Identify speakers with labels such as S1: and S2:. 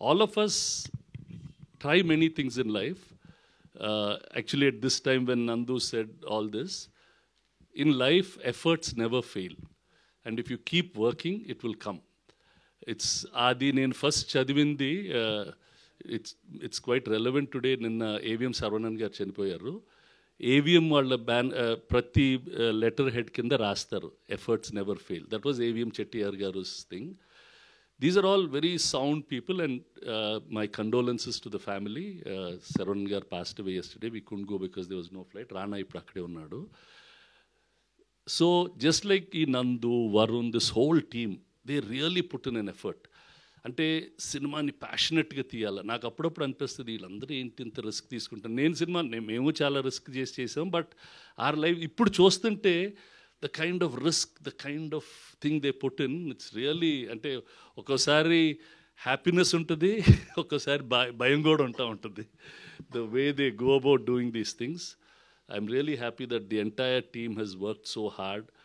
S1: all of us try many things in life. Actually, at this time when Nandu said all this, in life, efforts never fail. And if you keep working, it will come. It's Adi, నేను first చదివింది it's quite relevant today. నిన్న AVM Saravanan గారు చనిపోయారు. AVM వాళ్ళ ప్రతి letter head కింద రాస్తారు efforts never fail. That was AVM Chettiar గారు thing. These are all very sound people, and my condolences to the family. Sarvan gar passed away yesterday. We couldn't go because there was no flight. Rana ippudu akkade unnadu. So just like Nandu, Varun, this whole team, they really put in an effort. అంటే సినిమాని ప్యాషనెట్గా తీయాలి. నాకు అప్పుడప్పుడు అనిపిస్తుంది వీళ్ళందరూ ఏంటి ఇంత risk తీసుకుంటారు. మేము చాలా రిస్క్ చేసాం. బట్ ఆర్ లైఫ్ ఇప్పుడు చూస్తుంటే the kind of risk, the kind of thing they put in, it's really, అంటే ఒక్కోసారి హ్యాపీనెస్ ఉంటుంది, ఒక్కోసారి భయం కూడా ఉంటుంది. The way they go about doing these things, I'm really happy that the entire team has worked so hard.